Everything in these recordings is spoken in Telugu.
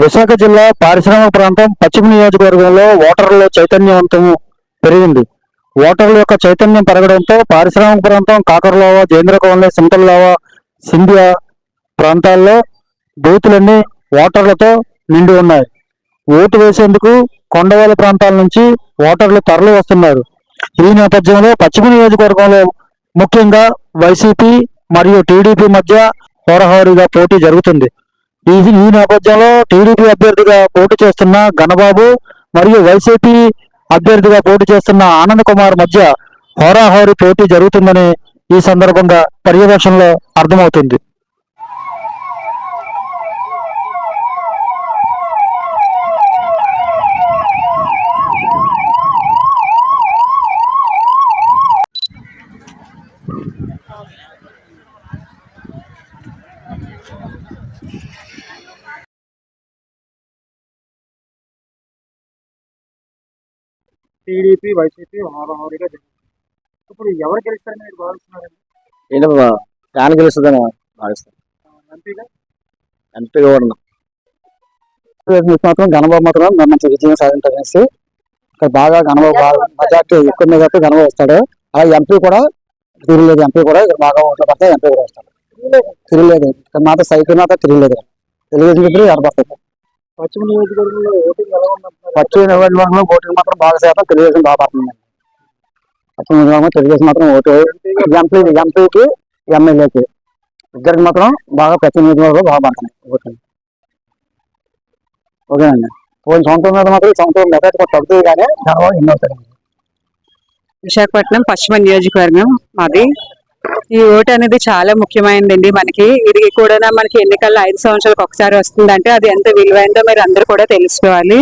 విశాఖ జిల్లా పారిశ్రామిక ప్రాంతం పశ్చిమ నియోజకవర్గంలో ఓటర్ల చైతన్యవంతం పెరిగింది. ఓటర్ల యొక్క చైతన్యం పెరగడంతో పారిశ్రామిక ప్రాంతం కాకరలోవ, జయేంద్ర కాలనీ, సింతల్లోవ, సింధియా ప్రాంతాల్లో బూతులన్నీ ఓటర్లతో నిండి ఉన్నాయి. ఓటు వేసేందుకు కొండవాళ్ళ ప్రాంతాల నుంచి ఓటర్లు తరలి వస్తున్నారు. ఈ నేపథ్యంలో పశ్చిమ నియోజకవర్గంలో ముఖ్యంగా వైసీపీ మరియు టీడీపీ మధ్య హోరాహోరీగా పోటీ జరుగుతుంది. ఈ నేపథ్యంలో టీడీపీ అభ్యర్థిగా పోటీ చేస్తున్న గణబాబు మరియు వైసీపీ అభ్యర్థిగా పోటీ చేస్తున్న ఆనంద్ కుమార్ మధ్య హోరాహోరీ పోటీ జరుగుతుందని ఈ సందర్భంగా పర్యవేక్షణలో అర్థమవుతుంది. టీడీపీ వైసీపీ హోరాహోరీగా ఇప్పుడు ఎవరు గెలుస్తారని మీరు భావిస్తున్నారండి? ఫ్యాన్ గెలుస్తుందని భావిస్తాను. ఎంపీగా మాత్రం గణబాబు మాత్రం మంచి విజయం సాధించాలనేసి ఇక్కడ బాగా గణబాబు మెజార్టీ ఎక్కువ మెజార్టీ గణబాబు వస్తాడు. అలాగే ఎంపీ కూడా తిరగలేదు, ఎంపీ కూడా బాగా ఓట్లు పడితే ఎంపీ కూడా వస్తాడు. తిరగలేదు ఇక్కడ మాత్రం సైకిల్ మాత్రం తిరగలేదు, తెలుగుదేశం ఇప్పుడు ఎడబడుతుంది. పశ్చిమ నియోజకవర్గంలో ఓటింగ్ ఎలా ఉంది? పశ్చిమ నియోజకవర్గంలో ఓటింగ్ మాత్రం బాగా శాతం తెలుగుదేశం బాగా పడుతుంది. పశ్చిమ నియోజకవర్గంలో తెలుగుదేశం మాత్రం ఓటు ఎంపీకి ఎమ్మెల్యేకి ఇద్దరికి మాత్రం బాగా పశ్చిమ నియోజకవర్గంలో బాగా పడుతున్నాయి ఓట్లు. ఓకేనండి. పోయిన సంవత్సరం మీద మాత్రం సంవత్సరం మెజార్టీ తగ్గుతుంది కానీ దానివల్ల ఎన్నో అవుతాయి. విశాఖపట్నం పశ్చిమ నియోజకవర్గం మాది. ఈ ఓటు అనేది చాలా ముఖ్యమైనదండి మనకి. ఇది కూడా మనకి ఎన్నికల్లో 5 సంవత్సరాలకు ఒకసారి వస్తుందంటే అది ఎంత విలువైందో మీరు అందరూ కూడా తెలుసుకోవాలి.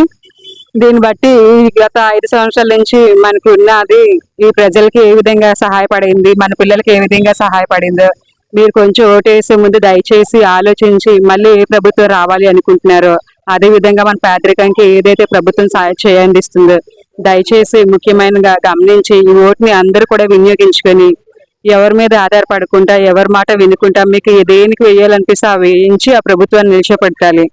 దీన్ని బట్టి గత 5 సంవత్సరాల నుంచి మనకు ఉన్నది ఈ ప్రజలకి ఏ విధంగా సహాయపడింది, మన పిల్లలకి ఏ విధంగా సహాయపడిందో మీరు కొంచెం ఓటేసే ముందు దయచేసి ఆలోచించి మళ్ళీ ఏ ప్రభుత్వం రావాలి అనుకుంటున్నారో అదే విధంగా మన పేదరికానికి ఏదైతే ప్రభుత్వం సహాయం చేయందిస్తుందో దయచేసి ముఖ్యమైనగా గమనించి ఈ ఓటుని అందరూ కూడా వినియోగించుకొని ఎవరి మీద ఆధారపడకుండా ఎవరి మాట వినుకుంటా మీకు దేనికి వేయాలనిపిస్తే ఆ వేయించి ఆ ప్రభుత్వాన్ని నిలిచిపెట్టాలి.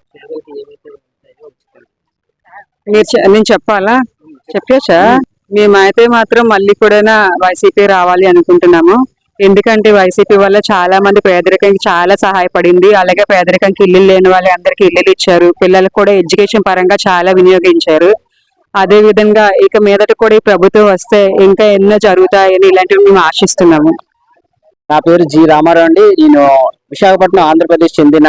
నేను చెప్పాలా? చెప్పచ్చా? మేమైతే మాత్రం మళ్ళీ కూడా వైసీపీ రావాలి అనుకుంటున్నాము. ఎందుకంటే వైసీపీ వల్ల చాలా మంది పేదరికానికి చాలా సహాయపడింది. అలాగే పేదరికానికి ఇల్లు లేని వాళ్ళ అందరికి ఇల్లులు ఇచ్చారు. పిల్లలకు కూడా ఎడ్యుకేషన్ పరంగా చాలా వినియోగించారు. అదే విధంగా ఇక మీదట కూడా ఈ ప్రభుత్వం వస్తే ఇంకా ఎన్నో జరుగుతాయని ఇలాంటివి మేము ఆశిస్తున్నాము. నా పేరు జి రామారావు అండి. నేను విశాఖపట్నం ఆంధ్రప్రదేశ్ చెందిన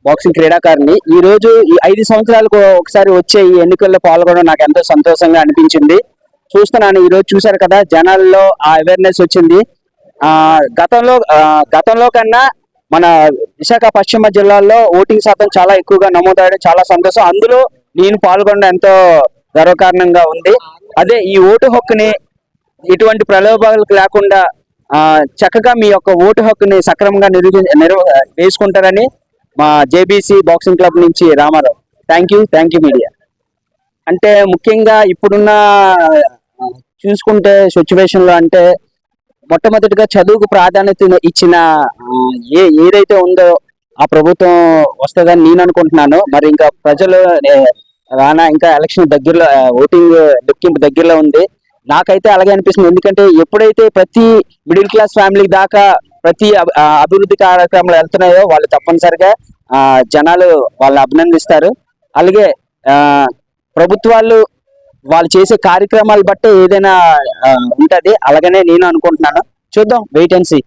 బాక్సింగ్ క్రీడాకారిని. ఈ రోజు ఈ 5 సంవత్సరాలకు ఒకసారి వచ్చే ఈ ఎన్నికల్లో పాల్గొనడం నాకు ఎంతో సంతోషంగా అనిపించింది. చూస్తున్నాను, ఈ రోజు చూశారు కదా జనాల్లో ఆ అవేర్నెస్ వచ్చింది. గతంలో కన్నా మన విశాఖ పశ్చిమ జిల్లాలో ఓటింగ్ శాతం చాలా ఎక్కువగా నమోదవడం చాలా సంతోషం. అందులో నేను పాల్గొనడం ఎంతో గర్వకారణంగా ఉంది. అదే ఈ ఓటు హక్కుని ఎటువంటి ప్రలోభాలకు లేకుండా చక్కగా మీ యొక్క ఓటు హక్కుని సక్రమంగా వేసుకుంటారని మా జేబీసీ బాక్సింగ్ క్లబ్ నుంచి రామారావు. Thank you media. అంటే ముఖ్యంగా ఇప్పుడున్న చూసుకుంటే సిచ్యువేషన్ లో అంటే మొట్టమొదటిగా చదువుకు ప్రాధాన్యత ఇచ్చిన ఏదైతే ఉందో ఆ ప్రభుత్వం వస్తుందని నేను అనుకుంటున్నాను. మరి ఇంకా ప్రజలు రానా ఇంకా ఎలక్షన్ దగ్గరలో ఓటింగ్ లెక్కింపు దగ్గరలో ఉంది. నాకైతే అలాగే అనిపిస్తుంది. ఎందుకంటే ఎప్పుడైతే ప్రతి మిడిల్ క్లాస్ ఫ్యామిలీ దాకా ప్రతి అభివృద్ధి కార్యక్రమాలు వెళ్తున్నాయో వాళ్ళు తప్పనిసరిగా జనాలు వాళ్ళని అభినందిస్తారు. అలాగే ప్రభుత్వాలు వాళ్ళు చేసే కార్యక్రమాలు బట్టి ఏదైనా ఉంటది. అలాగనే నేను అనుకుంటున్నాను. చూద్దాం, వెయిట్ అండ్ సీ.